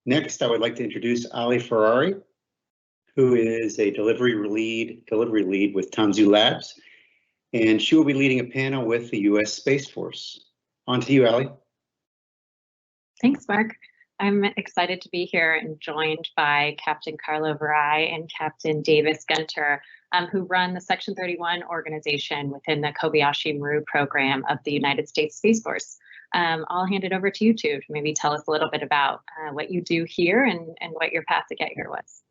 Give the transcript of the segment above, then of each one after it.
Next, I would like to introduce Ali Ferrari, who is a delivery lead with Tanzu Labs, and she will be leading a panel with the U.S. Space Force. On to you, Ali. Thanks, Mark. I'm excited to be here and joined by Captain Carlo Viray and Captain Davis Gunter, who run the Section 31 organization within the Kobayashi Maru program of the United States Space Force. I'll hand it over to you two to maybe tell us a little bit about what you do here and what your path to get here was.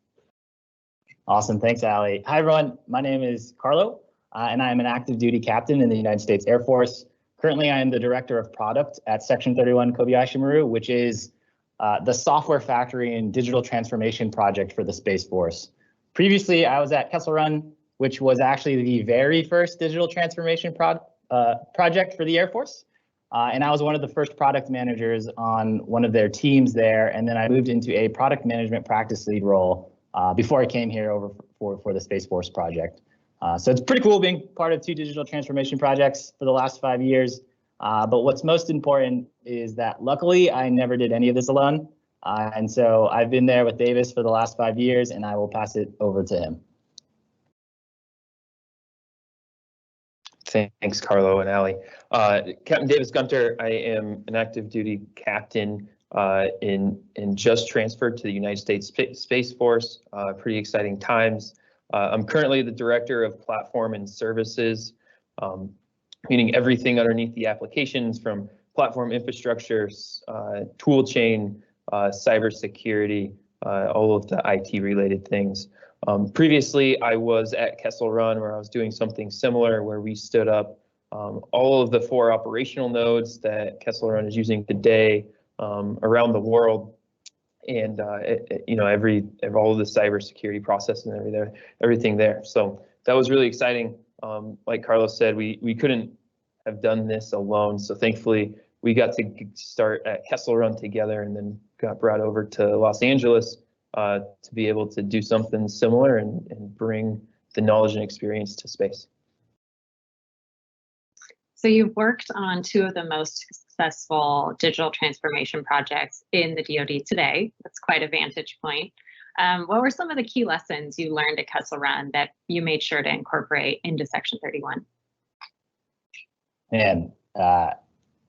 Awesome, thanks, Ali. Hi, everyone. My name is Carlo, and I am an active duty captain in the United States Air Force. Currently, I am the director of product at Section 31 Kobayashi Maru, which is the software factory and digital transformation project for the Space Force. Previously, I was at Kessel Run, which was actually the very first digital transformation project for the Air Force. And I was one of the first product managers on one of their teams there. And then I moved into a product management practice lead role before I came here over for the Space Force project. So it's pretty cool being part of 2 digital transformation projects for the last 5 years. But what's most important is that luckily I never did any of this alone. And so I've been there with Davis for the last 5 years, and I will pass it over to him. Thanks, Carlo and Ali. Captain Davis Gunter, I am an active duty captain and just transferred to the United States Space Force. Pretty exciting times. I'm currently the director of platform and services, meaning everything underneath the applications from platform infrastructure, tool chain, cybersecurity, all of the IT related things. Previously, I was at Kessel Run where I was doing something similar where we stood up all of the 4 operational nodes that Kessel Run is using today around the world. And you know, all of the cybersecurity process and everything there. So that was really exciting. Like Carlos said, we couldn't have done this alone. So thankfully, we got to start at Kessel Run together and then got brought over to Los Angeles to be able to do something similar and bring the knowledge and experience to space. So you've worked on 2 of the most successful digital transformation projects in the DoD today. That's quite a vantage point. What were some of the key lessons you learned at Kessel Run that you made sure to incorporate into Section 31? Man, I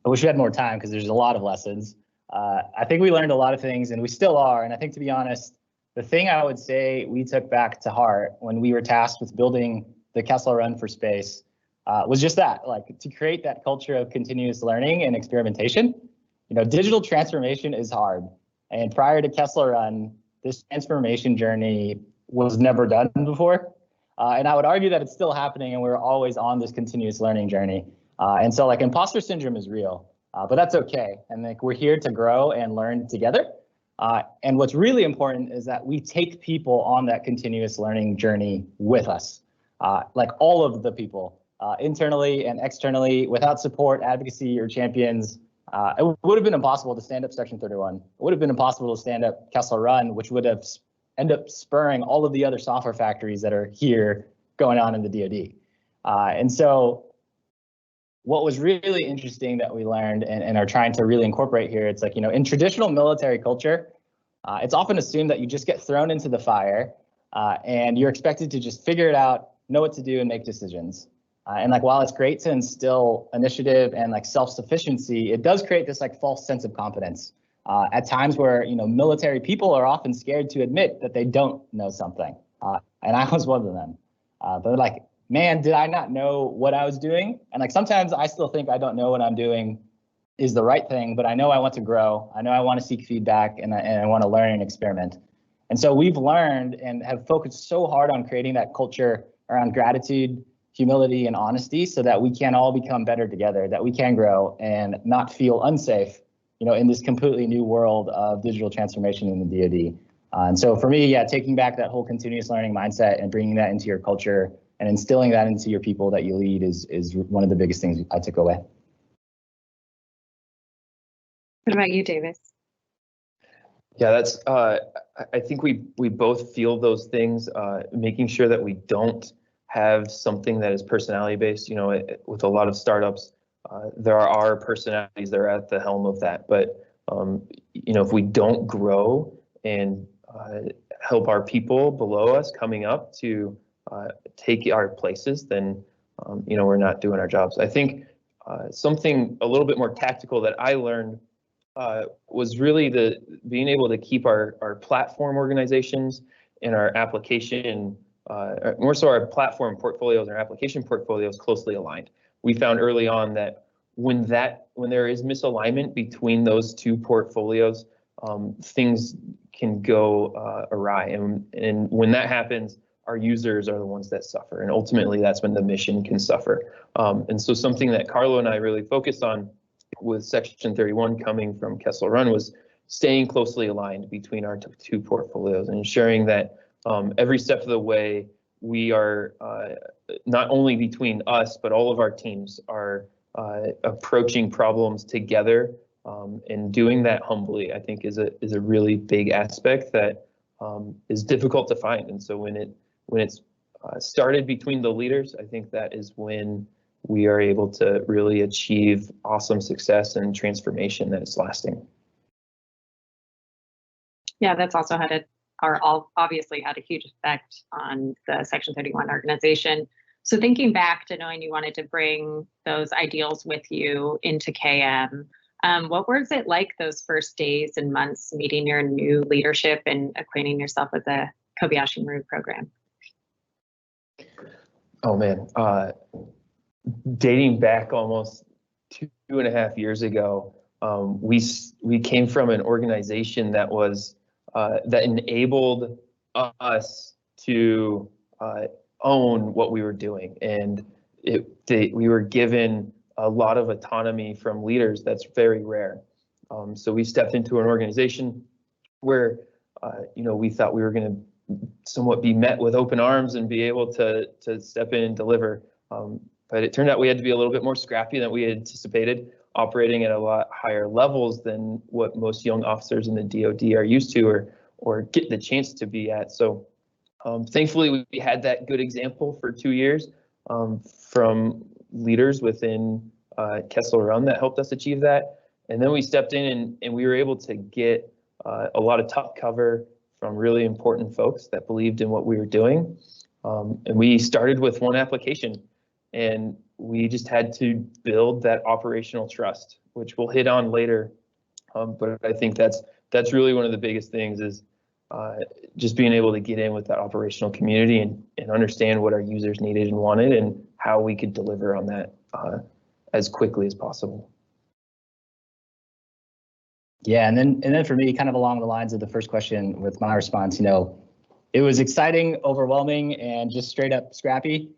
wish we had more time because there's a lot of lessons. I think we learned a lot of things, and we still are. And I think, to be honest, the thing I would say we took back to heart when we were tasked with building the Kessel Run for space was just that, like, to create that culture of continuous learning and experimentation. You know, digital transformation is hard. And prior to Kessel Run, this transformation journey was never done before. And I would argue that it's still happening, and we're always on this continuous learning journey. And so, like, imposter syndrome is real, but that's okay. And like, we're here to grow and learn together. And what's really important is that we take people on that continuous learning journey with us, like all of the people, internally and externally. Without support, advocacy, or champions, it would have been impossible to stand up Section 31. It would have been impossible to stand up Kessel Run, which would have ended up spurring all of the other software factories that are here going on in the DoD. And so what was really interesting that we learned and are trying to really incorporate here, it's like, you know, in traditional military culture, it's often assumed that you just get thrown into the fire and you're expected to just figure it out, know what to do, and make decisions. And like, while it's great to instill initiative and like self-sufficiency, it does create this like false sense of competence at times where, you know, military people are often scared to admit that they don't know something. And I was one of them. But like, man, did I not know what I was doing? And like, sometimes I still think I don't know what I'm doing is the right thing, but I know I want to grow. I know I want to seek feedback, and I want to learn and experiment. And so we've learned and have focused so hard on creating that culture around gratitude, humility, and honesty so that we can all become better together, that we can grow and not feel unsafe, you know, in this completely new world of digital transformation in the DoD. And so for me, yeah, taking back that whole continuous learning mindset and bringing that into your culture and instilling that into your people that you lead is one of the biggest things I took away. What about you, Davis? Yeah, that's. I think we both feel those things. Making sure that we don't have something that is personality based. You know, with a lot of startups, there are personalities that are at the helm of that. But you know, if we don't grow and help our people below us coming up to take our places, then we're not doing our jobs. I think something a little bit more tactical that I learned was really being able to keep our platform organizations and our application, more so our platform portfolios and our application portfolios closely aligned. We found early on that when there is misalignment between those two portfolios, things can go awry, and when that happens, our users are the ones that suffer, and ultimately that's when the mission can suffer. And so something that Carlo and I really focused on with Section 31 coming from Kessel Run was staying closely aligned between our two portfolios and ensuring that every step of the way we are not only between us, but all of our teams are approaching problems together, and doing that humbly, I think is a really big aspect that is difficult to find. And so when it's started between the leaders, I think that is when we are able to really achieve awesome success and transformation that is lasting. Yeah, that's also obviously had a huge effect on the Section 31 organization. So thinking back to knowing you wanted to bring those ideals with you into KM, what was it like those first days and months meeting your new leadership and acquainting yourself with the Kobayashi Maru program? Oh man, dating back almost 2.5 years ago, we came from an organization that was that enabled us to own what we were doing, and we were given a lot of autonomy from leaders that's very rare. So we stepped into an organization where we thought we were going to somewhat be met with open arms and be able to step in and deliver. But it turned out we had to be a little bit more scrappy than we had anticipated, operating at a lot higher levels than what most young officers in the DoD are used to or get the chance to be at. So thankfully, we had that good example for 2 years from leaders within Kessel Run that helped us achieve that. And then we stepped in and we were able to get a lot of tough cover from really important folks that believed in what we were doing. And we started with one application, and we just had to build that operational trust, which we'll hit on later. But I think that's really one of the biggest things is just being able to get in with that operational community and understand what our users needed and wanted and how we could deliver on that as quickly as possible. Yeah, and then for me, kind of along the lines of the first question with my response, it was exciting, overwhelming, and just straight up scrappy.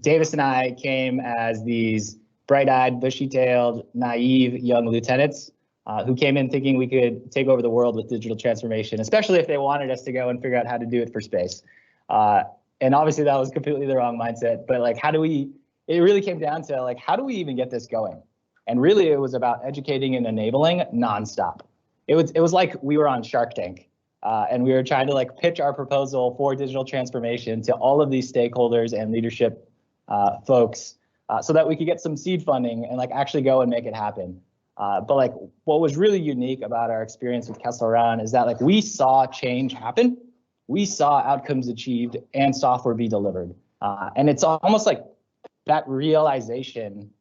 Davis and I came as these bright-eyed, bushy-tailed, naive young lieutenants who came in thinking we could take over the world with digital transformation, especially if they wanted us to go and figure out how to do it for space. And obviously that was completely the wrong mindset, but it really came down to how do we even get this going? And really it was about educating and enabling nonstop. It was like we were on Shark Tank and we were trying to pitch our proposal for digital transformation to all of these stakeholders and leadership folks so that we could get some seed funding and actually go and make it happen. But what was really unique about our experience with Kessel Run is that we saw change happen, we saw outcomes achieved and software be delivered. And it's almost like that realization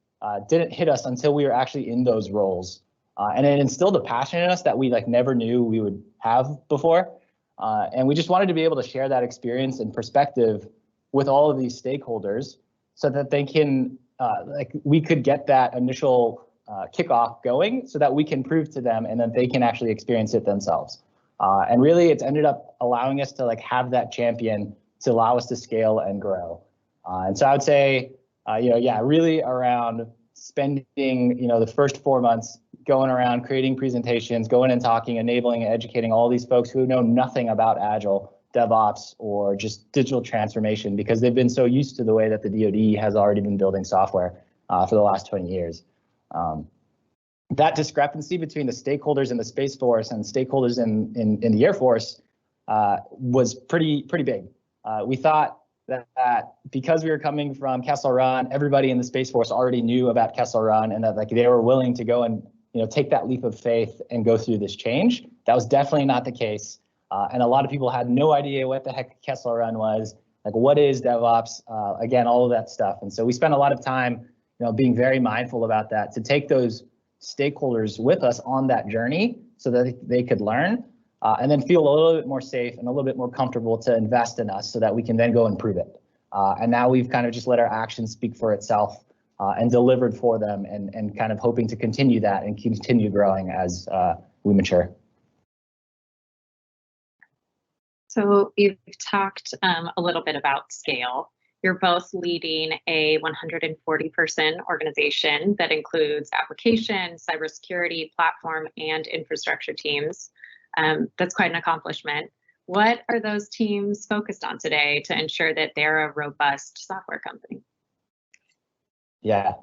didn't hit us until we were actually in those roles. And it instilled a passion in us that we never knew we would have before. And we just wanted to be able to share that experience and perspective with all of these stakeholders so that they can, we could get that initial kickoff going so that we can prove to them and that they can actually experience it themselves. And really it's ended up allowing us to have that champion to allow us to scale and grow. And so I would say, really around spending, the first 4 months going around creating presentations, going and talking, enabling and educating all these folks who know nothing about Agile, DevOps, or just digital transformation because they've been so used to the way that the DoD has already been building software for the last 20 years. That discrepancy between the stakeholders in the Space Force and stakeholders in the Air Force was pretty big. We thought that because we were coming from Kessel Run, everybody in the Space Force already knew about Kessel Run and that they were willing to go and take that leap of faith and go through this change. That was definitely not the case. And a lot of people had no idea what the heck Kessel Run was, like what is DevOps, again, all of that stuff. And so we spent a lot of time, being very mindful about that, to take those stakeholders with us on that journey so that they could learn and then feel a little bit more safe and a little bit more comfortable to invest in us so that we can then go and prove it. And now we've kind of just let our actions speak for itself and delivered for them, and kind of hoping to continue that and continue growing as we mature. So you've talked a little bit about scale. You're both leading a 140-person organization that includes application, cybersecurity, platform, and infrastructure teams. That's quite an accomplishment. What are those teams focused on today to ensure that they're a robust software company? Yeah,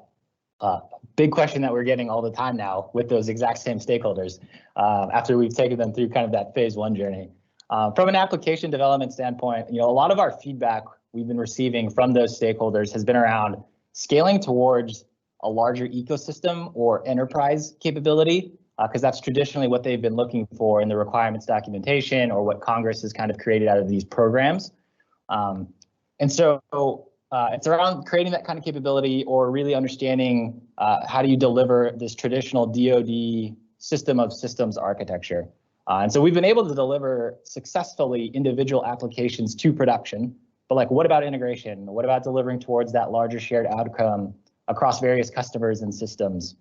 big question that we're getting all the time now with those exact same stakeholders after we've taken them through kind of that phase one journey. From an application development standpoint, a lot of our feedback we've been receiving from those stakeholders has been around scaling towards a larger ecosystem or enterprise capability, because that's traditionally what they've been looking for in the requirements documentation or what Congress has kind of created out of these programs. And so it's around creating that kind of capability, or really understanding how do you deliver this traditional DoD system of systems architecture. And so we've been able to deliver successfully individual applications to production, but like, what about integration? What about delivering towards that larger shared outcome across various customers and systems?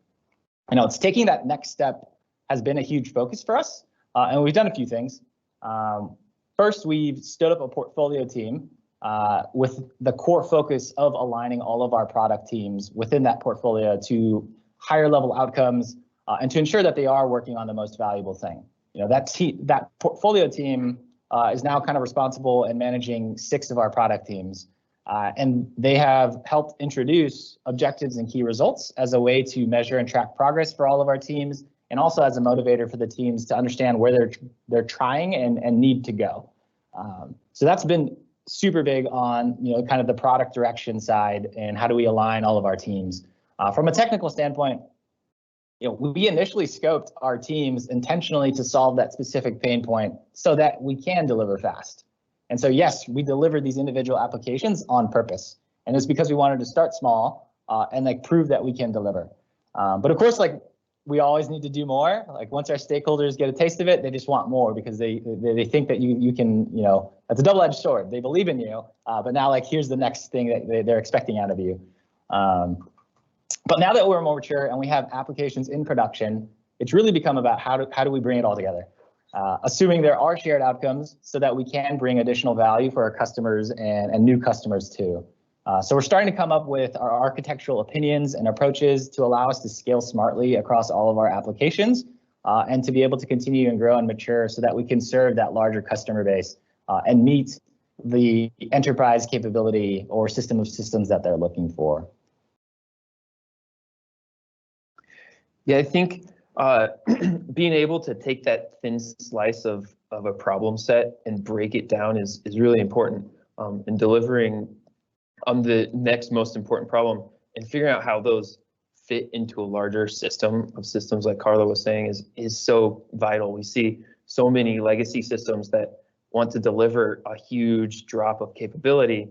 It's taking that next step has been a huge focus for us, and we've done a few things. First, we've stood up a portfolio team with the core focus of aligning all of our product teams within that portfolio to higher level outcomes and to ensure that they are working on the most valuable thing. That portfolio team is now kind of responsible and managing 6 of our product teams. And they have helped introduce objectives and key results as a way to measure and track progress for all of our teams, and also as a motivator for the teams to understand where they're trying and need to go. So that's been super big on kind of the product direction side and how do we align all of our teams. From a technical standpoint, we initially scoped our teams intentionally to solve that specific pain point so that we can deliver fast. And so, yes, we delivered these individual applications on purpose. And it's because we wanted to start small and prove that we can deliver. But of course, we always need to do more. Once our stakeholders get a taste of it, they just want more because they think that you can, it's a double-edged sword. They believe in you, but now here's the next thing that they're expecting out of you. But now that we're more mature and we have applications in production, it's really become about how do we bring it all together, assuming there are shared outcomes so that we can bring additional value for our customers and new customers too. So we're starting to come up with our architectural opinions and approaches to allow us to scale smartly across all of our applications and to be able to continue and grow and mature so that we can serve that larger customer base and meet the enterprise capability or system of systems that they're looking for. Yeah, I think being able to take that thin slice of a problem set and break it down is really important in delivering on the next most important problem, and figuring out how those fit into a larger system of systems, like Carlo was saying, is so vital. We see so many legacy systems that want to deliver a huge drop of capability,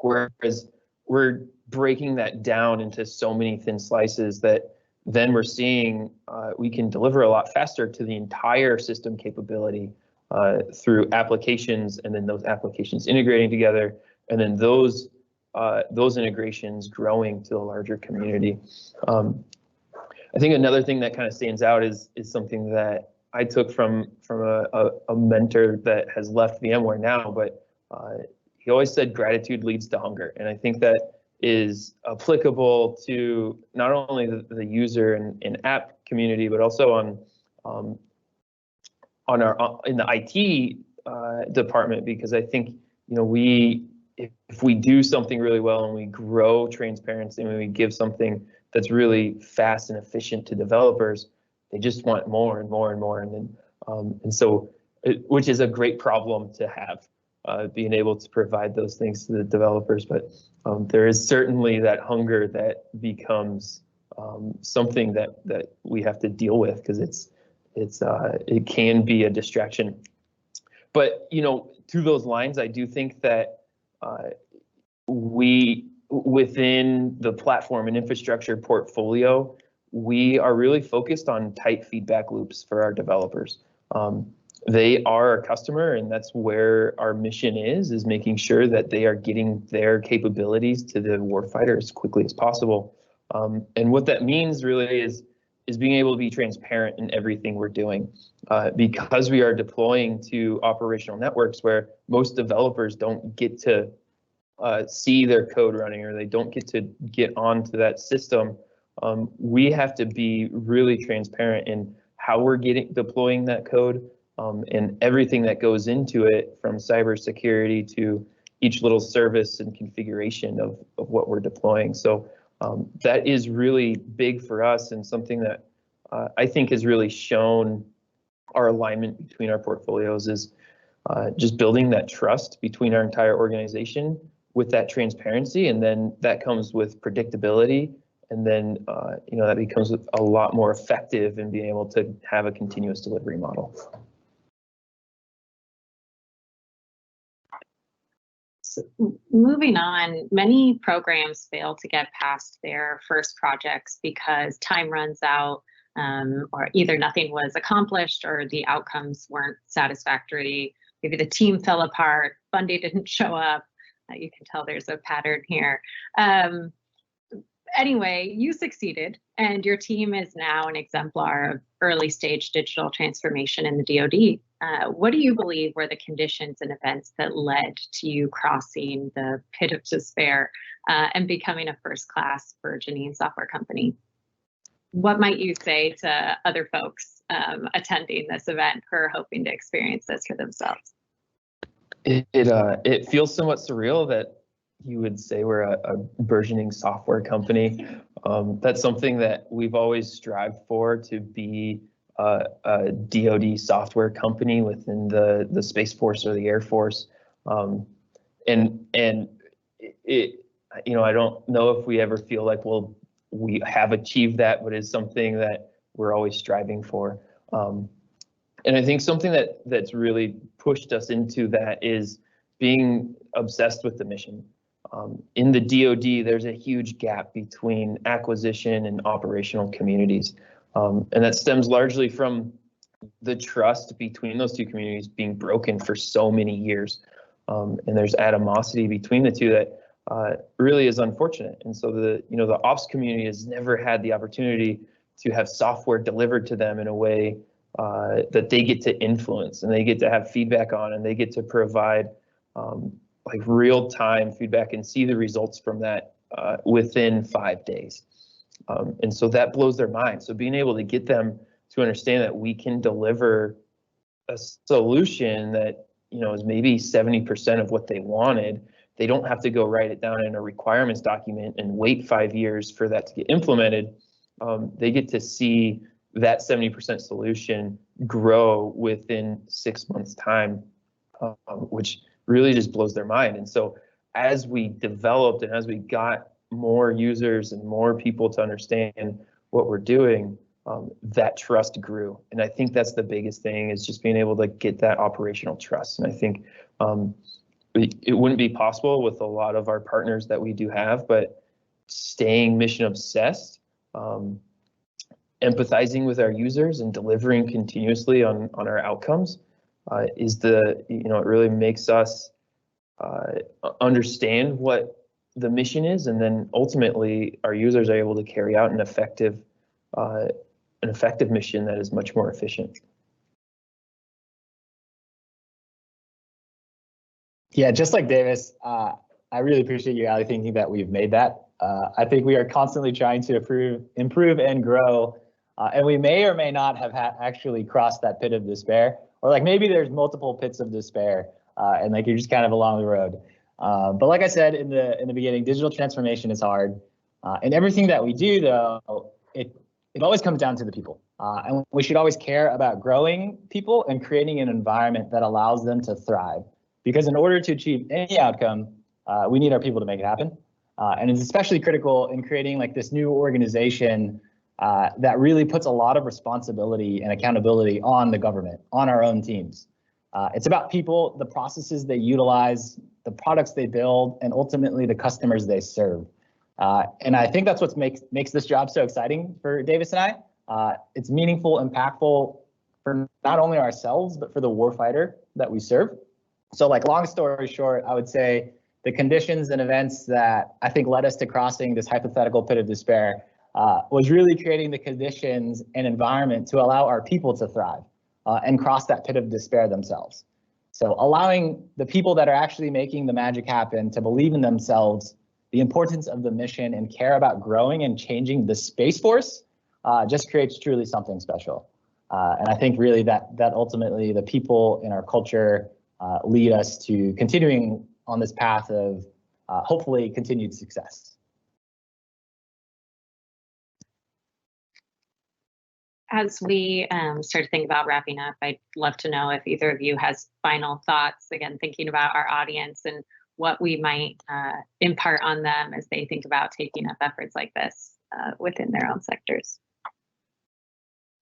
whereas we're breaking that down into so many thin slices that then we're seeing we can deliver a lot faster to the entire system capability through applications, and then those applications integrating together, and then those integrations growing to a larger community. I think another thing that kind of stands out is something that I took from a mentor that has left VMware now, but he always said gratitude leads to hunger, and I think that is applicable to not only the user and app community, but also on our in the IT department, because I think if we do something really well and we grow transparency and we give something that's really fast and efficient to developers, they just want more and more and more, and so which is a great problem to have. Being able to provide those things to the developers, but there is certainly that hunger that becomes something that we have to deal with because it can be a distraction. But to those lines, I do think that we within the platform and infrastructure portfolio, we are really focused on tight feedback loops for our developers. They are our customer, and that's where our mission is making sure that they are getting their capabilities to the warfighter as quickly as possible. And what that means really is being able to be transparent in everything we're doing. Because we are deploying to operational networks where most developers don't get to see their code running, or they don't get to get onto that system, we have to be really transparent in how we're deploying that code, and everything that goes into it, from cybersecurity to each little service and configuration of what we're deploying. So that is really big for us, and something that I think has really shown our alignment between our portfolios is just building that trust between our entire organization with that transparency, and then that comes with predictability, and then that becomes a lot more effective in being able to have a continuous delivery model. So, moving on, many programs fail to get past their first projects because time runs out, or either nothing was accomplished or the outcomes weren't satisfactory. Maybe the team fell apart, funding didn't show up. You can tell there's a pattern here. Anyway, you succeeded, and your team is now an exemplar of early stage digital transformation in the DoD. What do you believe were the conditions and events that led to you crossing the pit of despair and becoming a first-class burgeoning software company? What might you say to other folks attending this event who are hoping to experience this for themselves? It feels somewhat surreal that you would say we're a burgeoning software company. That's something that we've always strived for, to be a DoD software company within the Space Force or the Air Force. And I don't know if we ever feel like, well, we have achieved that, but it's something that we're always striving for. And I think something that's really pushed us into that is being obsessed with the mission. In the DoD, there's a huge gap between acquisition and operational communities. And that stems largely from the trust between those two communities being broken for so many years. And there's animosity between the two that really is unfortunate. And so the ops community has never had the opportunity to have software delivered to them in a way that they get to influence, and they get to have feedback on, and they get to provide like real-time feedback and see the results from that within 5 days. And so that blows their mind. So being able to get them to understand that we can deliver a solution that is maybe 70% of what they wanted. They don't have to go write it down in a requirements document and wait 5 years for that to get implemented. They get to see that 70% solution grow within 6 months' time, which really just blows their mind. And so as we developed and as we got more users and more people to understand what we're doing, that trust grew. And I think that's the biggest thing, is just being able to get that operational trust. And I think it wouldn't be possible with a lot of our partners that we do have, but staying mission obsessed, empathizing with our users and delivering continuously on our outcomes is it really makes us understand what the mission is, and then ultimately our users are able to carry out an effective mission that is much more efficient. Yeah, just like Davis, I really appreciate you, Ali, thinking that we've made that. I think we are constantly trying to improve and grow, and we may or may not have actually crossed that pit of despair, or like maybe there's multiple pits of despair, and like you're just kind of along the road. But like I said in the beginning, digital transformation is hard, and everything that we do, though, it always comes down to the people, and we should always care about growing people and creating an environment that allows them to thrive. Because in order to achieve any outcome, we need our people to make it happen. And it's especially critical in creating like this new organization that really puts a lot of responsibility and accountability on the government, on our own teams. It's about people, the processes they utilize, the products they build, and ultimately the customers they serve. And I think that's what makes this job so exciting for Davis and I. It's meaningful, impactful for not only ourselves, but for the warfighter that we serve. So like long story short, I would say the conditions and events that I think led us to crossing this hypothetical pit of despair was really creating the conditions and environment to allow our people to thrive and cross that pit of despair themselves. So allowing the people that are actually making the magic happen to believe in themselves, the importance of the mission, and care about growing and changing the Space Force just creates truly something special. And I think really that ultimately the people in our culture lead us to continuing on this path of hopefully continued success. As we start to think about wrapping up, I'd love to know if either of you has final thoughts, again, thinking about our audience and what we might impart on them as they think about taking up efforts like this within their own sectors.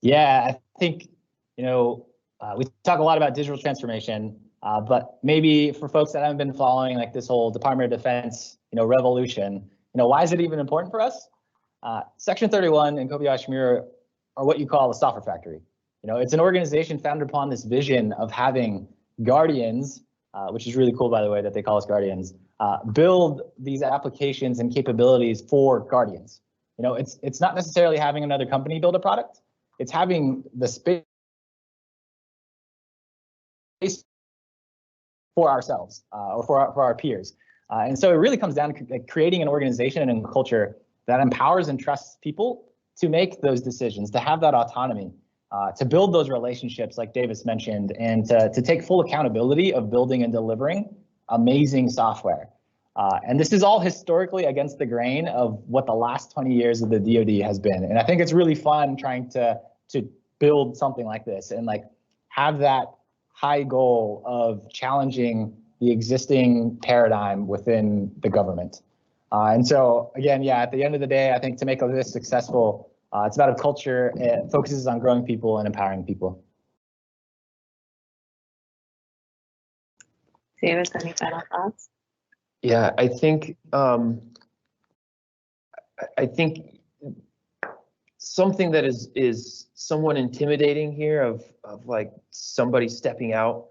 Yeah, I think, we talk a lot about digital transformation, but maybe for folks that haven't been following like this whole Department of Defense, revolution, why is it even important for us? Section 31 and Kobayashi Maru are what you call a software factory. It's an organization founded upon this vision of having guardians, which is really cool, by the way, that they call us guardians, build these applications and capabilities for guardians. It's not necessarily having another company build a product. It's having the space for ourselves or for our peers. And so it really comes down to creating an organization and a culture that empowers and trusts people to make those decisions, to have that autonomy, to build those relationships like Davis mentioned, and to take full accountability of building and delivering amazing software. And this is all historically against the grain of what the last 20 years of the DoD has been. And I think it's really fun trying to build something like this and like have that high goal of challenging the existing paradigm within the government. And so again, yeah, at the end of the day, I think to make this successful, it's about a culture. It focuses on growing people and empowering people. Davis, any final thoughts? Yeah, I think something that is somewhat intimidating here of like somebody stepping out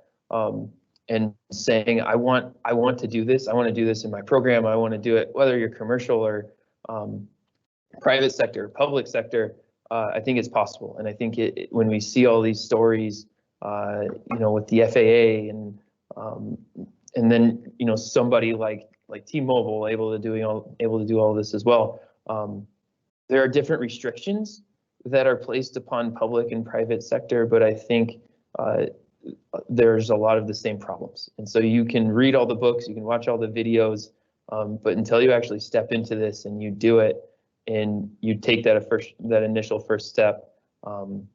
and saying, I want to do this. I want to do this in my program. I want to do it, whether you're commercial or private sector, public sector. I think it's possible. And I think when we see all these stories, with the FAA and then somebody like T-Mobile able to do all this as well. There are different restrictions that are placed upon public and private sector, but I think there's a lot of the same problems. And so you can read all the books, you can watch all the videos, but until you actually step into this and you do it and you take that initial first step, and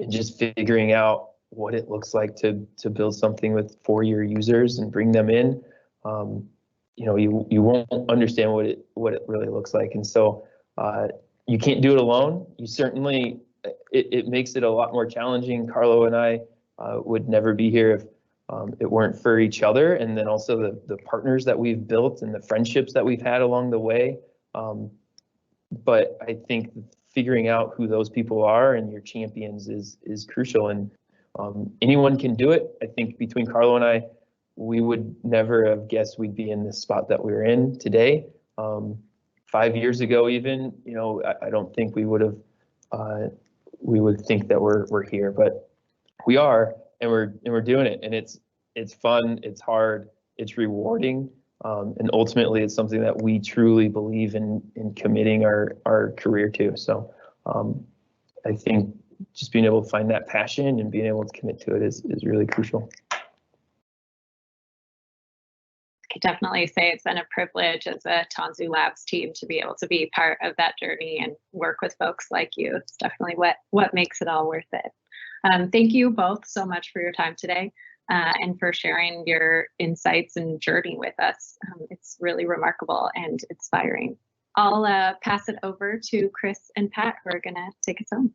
just figuring out what it looks like to build something with 4-year users and bring them in, you won't understand what it really looks like. And so you can't do it alone. You certainly, it makes it a lot more challenging. Carlo and I would never be here if it weren't for each other, and then also the partners that we've built and the friendships that we've had along the way. But I think figuring out who those people are and your champions is crucial, and anyone can do it. I think between Carlo and I, we would never have guessed we'd be in the spot that we're in today. 5 years ago, even, I don't think we would think that we're here, but we are, and we're doing it, and it's fun, it's hard, it's rewarding, and ultimately it's something that we truly believe in committing our career to. So I think just being able to find that passion and being able to commit to it is really crucial. I can definitely say it's been a privilege as a Tanzu Labs team to be able to be part of that journey and work with folks like you. It's definitely what makes it all worth it. Thank you both so much for your time today. and for sharing your insights and journey with us. It's really remarkable and inspiring. I'll pass it over to Chris and Pat, who are going to take us home.